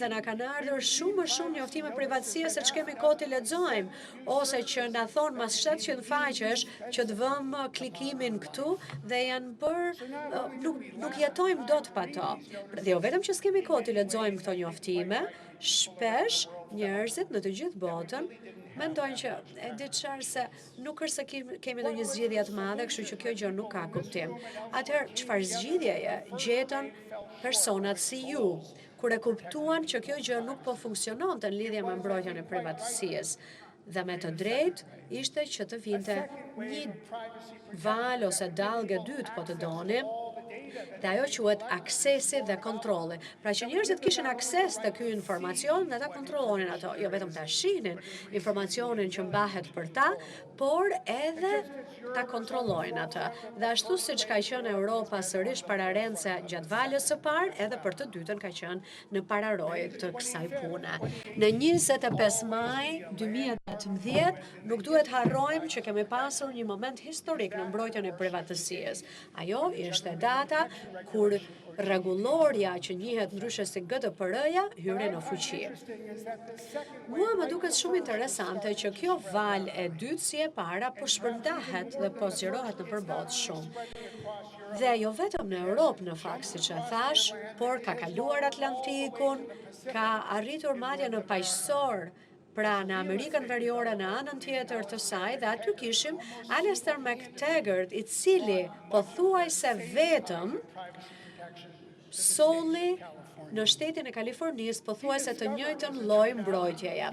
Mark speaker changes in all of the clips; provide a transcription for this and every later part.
Speaker 1: dhe na kanë ardhur shumë më shumë njoftime privatësie se ç'kemi kohë të lexojmë, ose që na thon mas 700 faqesh që të vëmë klikimin këtu dhe janë nuk jetojmë dot pa to. Dhe jo vetëm që s'kemi kohë të lexojmë këto njoftime, shpesh njerëzit në të gjithë botën mendojnë që e di çfarë se nuk është se kemi ndonjë zgjidhje të madhe, kështu që kjo gjë nuk ka kuptim. Atëherë çfarë zgjidhjeje gjetën personat si ju, kur e kuptuan që kjo gjë nuk po funksiononte në lidhje me mbrojtjen e privatësisë? Dhe me të drejtë ishte që të vinte një val ose dallgë dytë po të doni, dhe ajo quhet aksesi dhe kontrolli. Pra që njerëzit kishin akses të ky informacion dhe ta kontrollonin ato, jo vetëm ta shihnin informacionin që mbahet për ta, por edhe ta kontrollojnë atë. Dhe ashtu siç ka qenë Europa sërish pararendse gjatë valës së parë, edhe për të dytën ka qenë në pararojë të kësaj pune. Në 25 maj 2018 nuk duhet harrojmë që kemi pasur një moment historik në mbrojtjen e privatësisë. Ajo ishte data kur rregulloria që njihet ndryshe si GDPR-ja hyri në fuqi. Mua më duket shumë interesante që kjo valë e dytë si e para po shpërndahet dhe po zgjerohet në përbot shumë. Dhe jo vetëm në Europë në fakt, siç e thash, por ka kaluar Atlantikun, ka arritur madje në paqësor, pra në Amerikën Veriore në anën tjetër të saj, dhe aty kishim Alistair McTaggart, i cili pothuajse vetëm solli në shtetin e Kalifornisë pothuajse të njëjtën lloj mbrojtjeje.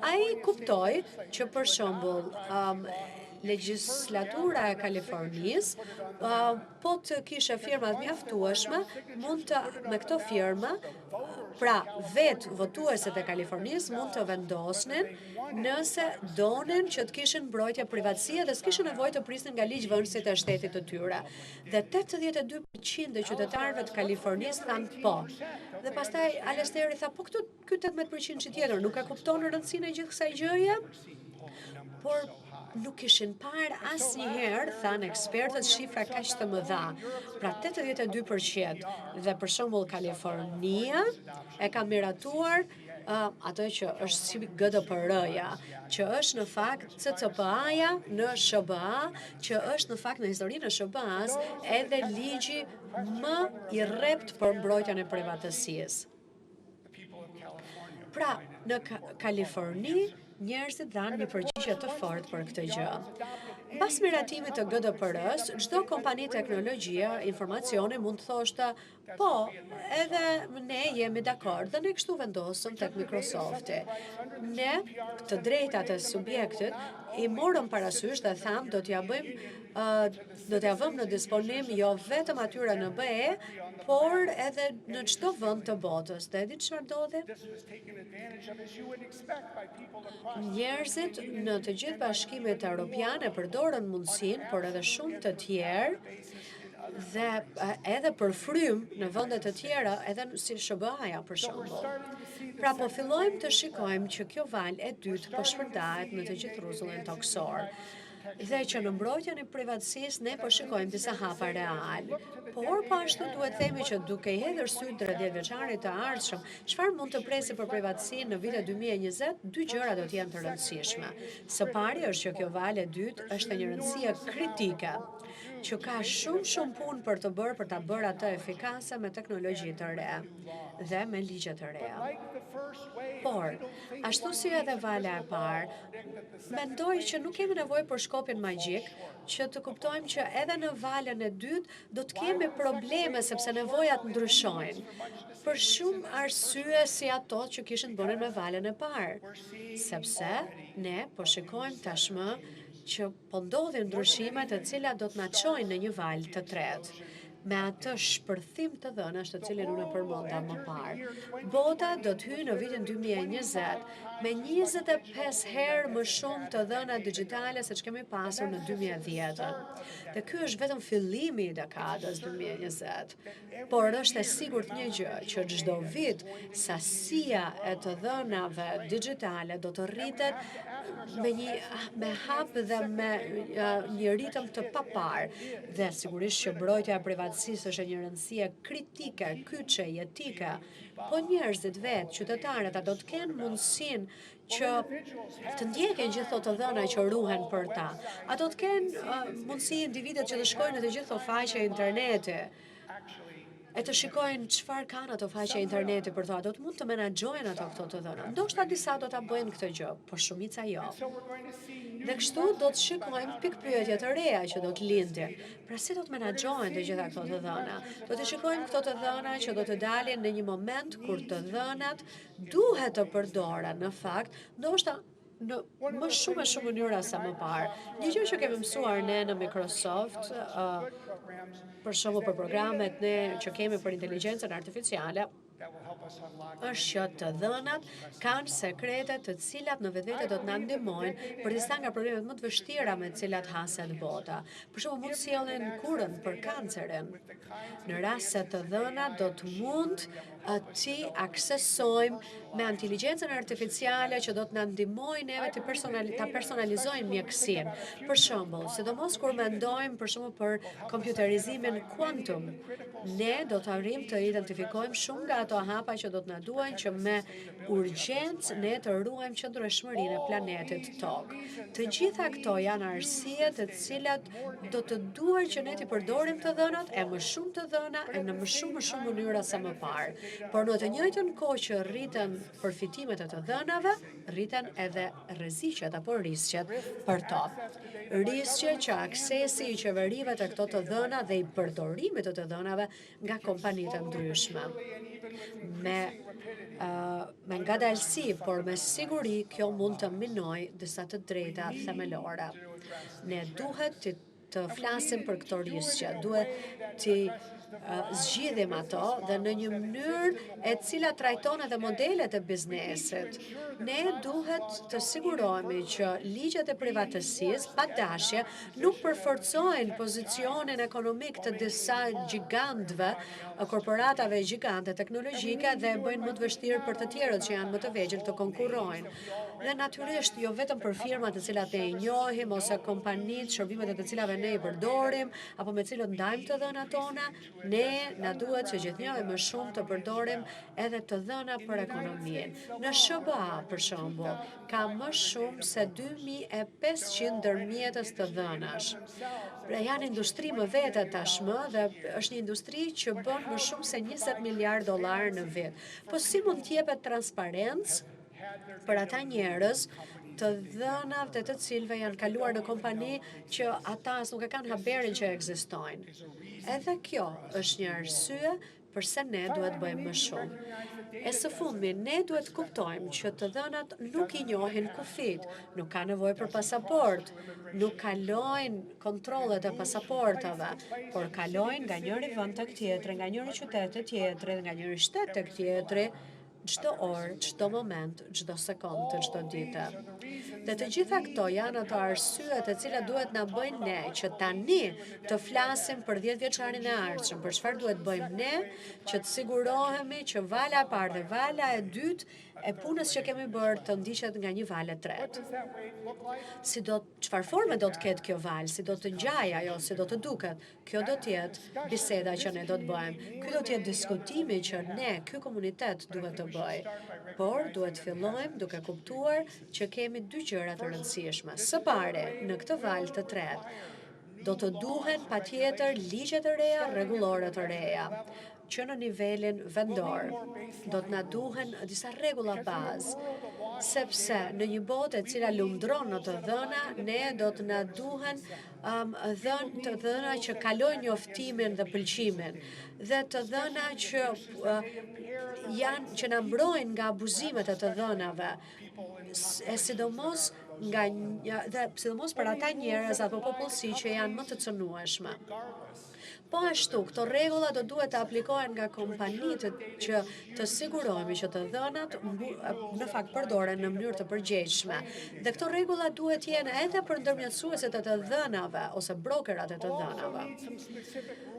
Speaker 1: Ai kuptoi që për shembull legjislatura e Kalifornisë po të kishe firmat mjaftueshme, me këto firma, pra vetë votuesit e Kalifornisë mund të vendosnin nëse donin që të kishin mbrojtje privatësie dhe s'kishin nevojë të prisnin nga ligjvënësit e shtetit të tyre. Dhe 82% e qytetarëve të Kalifornisë thanë po. Dhe pastaj Alistairi tha, po ky 18% që tjetër nuk e kupton rëndësinë e gjithë kësaj gjëje, por nuk kishin parë asnjëherë, thanë ekspertët, shifra kaq të mëdha. Pra 82% dhe për shembull Kalifornia e ka miratuar ato që është si GDPR-ja, që është në fakt CCPA-ja në SBA, që është në fakt në historinë e SBA-s edhe ligji më i rrept për mbrojtjen e privatësisë. Pra, në Kaliforni, njerëzit dhanë një përgjigje të fortë për këtë gjë. Pas miratimit të GDPR-s, çdo kompani teknologjie, informacioni mund të thoshte, po, edhe ne jemi dakord dhe ne kështu vendosëm tek Microsofti. Ne, të drejtat e subjektit, i morëm parasysh dhe tham do t'ja vëmë në disponim jo vetëm atyre në BE, por edhe në çdo vend të botës. Dhe di çfarë ndodhi? Njerëzit në të gjithë bashkimet europiane përdorën mundësinë, por edhe shumë të tjerë, dhe edhe për frym në vende të tjera, edhe si SBA-ja për shembull. Pra po fillojmë të shikojmë që kjo valë e dytë po shpërndahet në të gjithë rrezullin toksor. Dhe që në mbrojtjen e privatësisë ne po shikojmë disa hapa real. Por po ashtu duhet themi që duke i hedhur sy drejt 10 vjeçarit të ardhshëm, çfarë mund të presi për privatësinë në vitin 2020? Dy gjëra do të jenë të rëndësishme. Së pari është që kjo valë e dytë është e një rëndësie kritike, që ka shumë punë për të bërë, për ta bërë atë efikase me teknologji të re dhe me ligje të reja. Por, ashtu si edhe vala e parë, mendoj që nuk kemi nevojë për shkopin magjik, që të kuptojmë që edhe në valën e dytë do të kemi probleme sepse nevojat ndryshojnë. Për shumë arsye si ato që kishin bënë me valën e parë, sepse ne po shikojmë tashmë që po ndodhin ndryshime të cilat do të na çojnë në një valë të tretë, me atë shpërthim të dhënash të cilin unë përmenda më parë. Bota do të hyjë në vitin 2020 me 25 herë më shumë të dhëna digjitale se ç'kemi pasur në 2010. Dhe ky është vetëm fillimi i dekadës 2020. Por është e sigurt një gjë, që çdo vit sasia e të dhënave digjitale do të rritet me hap dhe me një ritëm të papar. Dhe sigurisht që mbrojtja e privatësisë është një rëndësie kritike, kyçe, jetike po njerëzit vetë, qytetarët, do të kenë mundësinë që të ndjeken gjithë të dhëna që ruhen për ta. A do të kenë mundësi individet që të shkojnë në të gjithë faqe interneti, e të shikojnë çfarë kanë ato faqe interneti për to, do të mund të menaxhojnë ato këto të dhëna. Ndoshta disa do ta bëjnë këtë gjë, por shumica jo. Dhe kështu do të shikojmë pikpyetje të reja që do të lindin. Pra si do të menaxhohen të gjitha këto të dhëna? Do të shikojmë këto të dhëna që do të dalin në një moment kur të dhënat duhet të përdoren në fakt, ndoshta në më shumë mënyra sa më parë. Një gjë që kemi mësuar ne në Microsoft, për shembull për programet ne që kemi për inteligjencën artificiale, është që të dhënat kanë sekrete të cilat në vetvete do të na ndihmojnë për disa nga problemet më të vështira me të cilat haset bota. Për shembull, mund të sjellin kurën për kancerin. Në rast se të dhënat do të mund ti aksesojmë me inteligjencën artificiale që do të na ndihmojnë neve ta personalizojmë mjekësinë. Për shembull, sidomos kur mendojmë për shembull për kompjuterizimin kuantum, ne do të arrijmë të identifikojmë shumë nga ato hapa që do të na duajnë që me urgjencë ne të ruajmë qëndrueshmërinë e planetit Tokë. Të gjitha këto janë arsye të cilat do të duar që ne t'i përdorim të dhënat e më shumë të dhëna e në më shumë mënyra sa më parë. Por në të njëjtën kohë që rriten përfitimet e të dhënave, rriten edhe rreziqet apo risqet për to. Risqe që aksesi i qeverive të këto të dhëna dhe i përdorimit të dhënave nga kompanitë ndryshme. Me ngadalësi, por me siguri kjo mund të minoj disa të drejta themelore. Ne duhet të flasim për këto risqe, duhet të zgjidhim ato dhe në një mënyrë e cila trajton edhe modelet e biznesit. Ne duhet të sigurohemi që ligjet e privatësisë pa dashje nuk përforcojnë pozicionin ekonomik të disa gjigantëve, korporatave gjigante teknologjike dhe bëjnë më të vështirë për të tjerët që janë më të vegjël të konkurrojnë. Dhe natyrisht jo vetëm për firmat të cilat ne i njohim ose kompanitë, shërbimet e të cilave ne i përdorim apo me cilët ndajmë të dhënat tona, ne na duhet që gjithnjë më shumë të përdorim edhe të dhëna për ekonominë. Në SBA, për shembull, ka më shumë se 2500 ndërmjetës të dhënash. Pra janë industri më vete tashmë dhe është një industri që bën më shumë se $20 miliardë në vit. Po si mund të jepet transparencë për ata njerëz të dhënave të cilëve janë kaluar në kompani që ata as nuk e kanë haberin që ekzistojnë. Edhe kjo është një arsye përse ne duhet bëjmë më shumë. E së fundmi, ne duhet kuptojmë që të dhënat nuk i njohin kufit, nuk ka nevojë për pasaport, nuk kalojnë kontrollet e pasaportave, por kalojnë nga njëri vend tek tjetri, nga njëri qytet te tjetri, nga njëri shtet tek tjetri, çdo orë, çdo moment, çdo sekondë, çdo ditë. Dhe të gjitha këto janë ato arsye të cilat duhet na bëjnë ne që tani të flasim për 10 vjeçarin e ardhshëm, për çfarë duhet bëjmë ne që të sigurohemi që vala e parë dhe vala e dytë e punës që kemi bërë të ndiqet nga një valë e tretë. Çfarë forme do të ketë kjo valë, si do të ngjajë ajo, si do të duket, kjo do të jetë biseda që ne do të bëjmë. Ky do të jetë diskutimi që ne, ky komunitet duhet të bëjë. Por duhet fillojmë duke kuptuar që kemi dy gjëra të rëndësishme. Së pari, në këtë valë të tretë, do të duhen patjetër ligje të reja, rregullore të reja, që në nivelin vendor do të na duhen disa rregulla bazë, sepse në një botë e cila lundron në të dhëna, ne do të na duhen të dhëna që kalojnë njoftimin dhe pëlqimin, dhe të dhëna që na mbrojnë nga abuzimet e të dhënave, e sidomos për ata njerëz apo popullsi që janë më të cënueshme. Po ashtu, këto rregulla do duhet të aplikohen nga kompanitë që të sigurohemi që të dhënat në fakt përdoren në mënyrë të përgjegjshme. Dhe këto rregulla duhet jenë edhe për ndërmjetësuesit e të dhënave ose brokerat e të dhënave.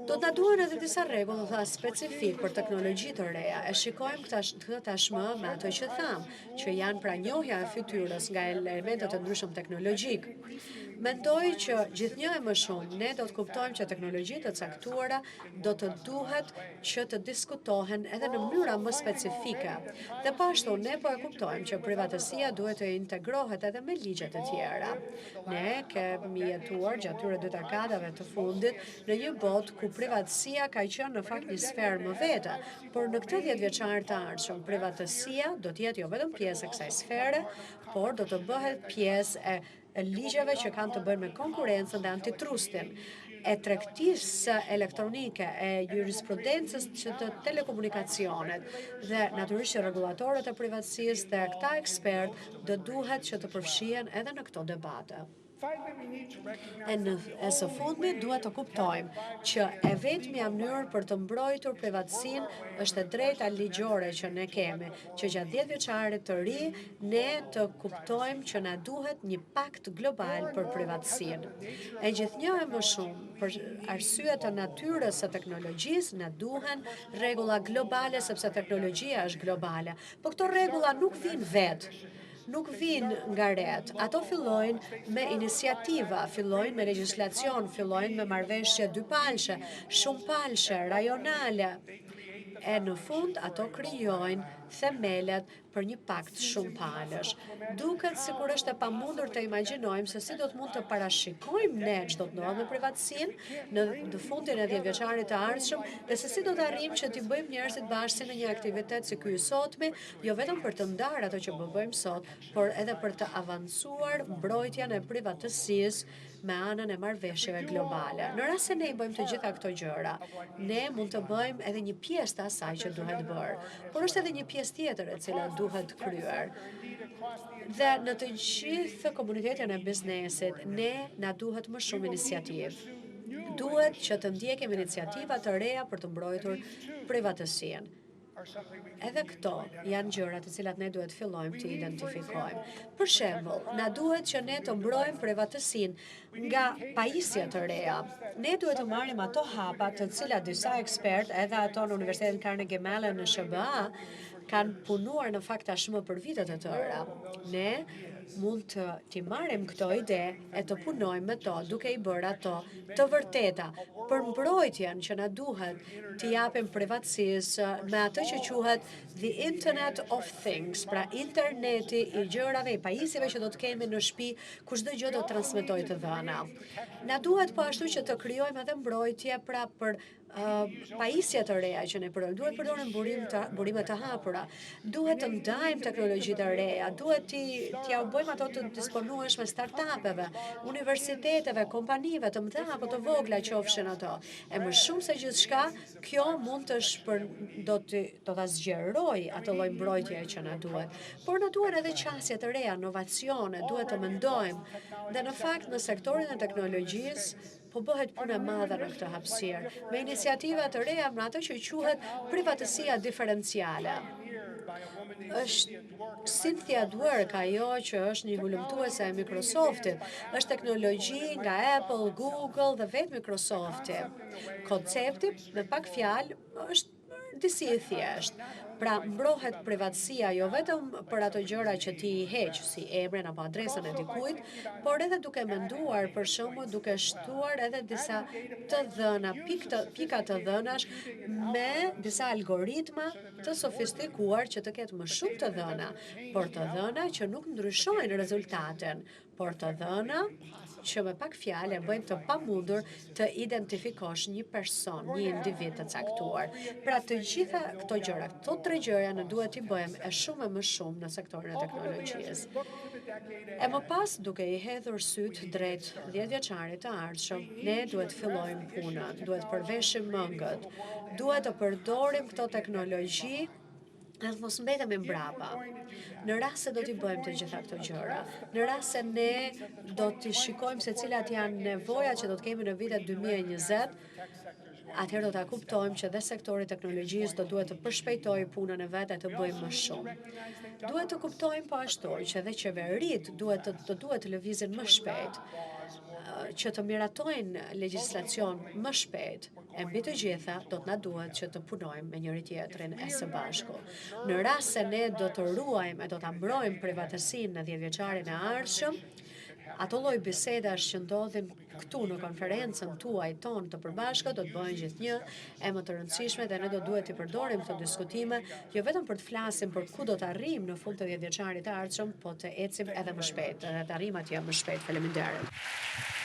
Speaker 1: Do të na duhen edhe disa rregulla specifik për teknologji të reja. E shikojmë këtë tashmë me ato që tham, që janë pra njohja e fytyrës nga elementet e ndryshëm teknologjik. Mendoj që gjithnjë e më shumë ne do të kuptojmë që teknologjitë të caktuara do të duhet që të diskutohen edhe në mënyra më specifike. Dhe pashtu ne po e kuptojmë që privatësia duhet të integrohet edhe me ligjet e tjera. Ne kemi jetuar gjatë tyre 2 dekadave të fundit në një botë ku privatësia ka qenë në fakt një sferë më vete, por në këtë 10 vjeçar të ardhshëm privatësia do të jetë jo vetëm pjesë e kësaj sfere, por do të bëhet pjesë e ligjeve që kanë të bëjnë me konkurrencën dhe antitrustin, e tregtisë elektronike, e jurisprudencës që të telekomunikacionet dhe natyrisht që rregullatorët e privatësisë dhe këta ekspertë do duhet që të përfshihen edhe në këto debate. E së fundmi duhet të kuptojmë që e vetmja mënyrë për të mbrojtur privatësinë është e drejta ligjore që ne kemi, që gjatë 10 vjeçarit të ri ne të kuptojmë që na duhet një pakt global për privatësinë. E gjithnjë e më shumë, për arsye të natyrës së teknologjisë, na duhen rregulla globale sepse teknologjia është globale. Po këto rregulla nuk vijnë vetë. Nuk vinë nga ret. Ato fillojnë me iniciativa, fillojnë me legjislacion, fillojnë me marrëveshje dypalshe, shumëpalshe, rajonale. E në fund ato krijojnë themelet për një pakt shumëpalësh. Duket sikur është e pamundur të imagjinojmë se si do të mund të parashikojmë ne çdo të ndodh me privatësinë në fundin e 10 vjeçarit të ardhshëm dhe se si do të arrijmë që t'i bëjmë njerëzit bashkë në një aktivitet si ky i sotmi, jo vetëm për të ndarë ato që bëjmë sot, por edhe për të avancuar mbrojtjen e privatësisë me anën e marrëveshjeve globale. Në rast se ne i bëjmë të gjitha këto gjëra, ne mund të bëjmë edhe një pjesë të asaj që duhet bërë, por është edhe një pjesë tjetër e cila duhet kryer. Dhe në të gjithë komunitetin e biznesit, ne na duhet më shumë iniciativë. Duhet që të ndjekim iniciativa të reja për të mbrojtur privatësinë. Edhe këto janë gjëra të cilat ne duhet fillojmë të identifikojmë. Për shembull, na duhet që ne të mbrojmë privatësinë nga pajisje të reja. Ne duhet të marrim ato hapa të cilat disa ekspertë, edhe ato në Universitetin Carnegie Mellon në SBA, kanë punuar në fakt tashmë për vite të tëra. Ne mund t'i marrim këto ide e të punojmë me to, duke i bërë ato të vërteta për mbrojtjen që na duhet t'i japim privatësisë me atë që quhet the Internet of Things, pra interneti i gjërave, i pajisjeve që do të kemi në shtëpi, ku çdo gjë do të transmetojë të dhëna. Na duhet po ashtu që të krijojmë edhe mbrojtje pra për pajisje të reja që ne përdorojmë. Duhet përdorim burime të hapura. Duhet të ndajmë teknologjitë të reja. Duhet t'ja bëjmë ato të disponueshme startupeve, universiteteve, kompanive të mëdha apo të vogla qofshin ato. E më shumë se gjithçka, kjo mund do ta zgjeroj atë lloj mbrojtjeje që na duhet. Por na duhen edhe qasje të reja, inovacione, duhet të mendojmë. Dhe në fakt në sektorin e teknologjisë po bëhet punë e madhe në këtë hapësirë, me iniciativa të reja me atë që quhet privatësia diferenciale. Është Cynthia Dwork, ajo që është një hulumtuese e Microsoftit, është teknologji nga Apple, Google dhe vetë Microsofti. Koncepti, me pak fjalë, është disi i thjeshtë. Pra mbrohet privatësia jo vetëm për ato gjëra që ti i heq, si emrin apo adresën e dikujt, por edhe duke menduar, për shembull, duke shtuar edhe disa të dhëna, pika të dhënash me disa algoritma të sofistikuar që të ketë më shumë të dhëna, por të dhëna që nuk ndryshojnë rezultatin, por të dhëna që me pak fjalë bëjnë të pamundur të identifikosh një person, një individ të caktuar. Pra të gjitha këto gjëra, këto 3 gjëra ne duhet t'i bëjmë e shumë e më shumë në sektorin e teknologjisë. E më pas, duke i hedhur syt drejt 10 vjeçarit të ardhshëm, ne duhet fillojmë punën, duhet përveshim mëngët, duhet të përdorim këto teknologji dhe mos mbetemi mbrapa. Në rast se do t'i bëjmë të gjitha këto gjëra, në rast se ne do t'i shikojmë se cilat janë nevojat që do të kemi në vitet 2020, atëherë do ta kuptojmë që dhe sektori i teknologjisë do duhet të përshpejtojë punën e vet e të bëjmë më shumë. Duhet të kuptojmë po ashtu që edhe qeveritë duhet të lëvizin më shpejt, që të miratojnë legjislacion më shpejt. E mbi të gjitha, do të na duhet që të punojmë me njëri tjetrin e së bashku. Në rast se ne do të ruajmë e do ta mbrojmë privatësinë në 10 vjeçarin e ardhshëm, ato lloj bisedash që ndodhin këtu në konferencën tuaj tonë të përbashkët do të bëjnë gjithnjë e më të rëndësishme dhe ne do duhet të përdorim këto diskutime jo vetëm për të flasim për ku do të arrijmë në fund të 10 vjeçarit të ardhshëm, po të ecim edhe më shpejt, dhe të arrijmë atje më shpejt. Faleminderit.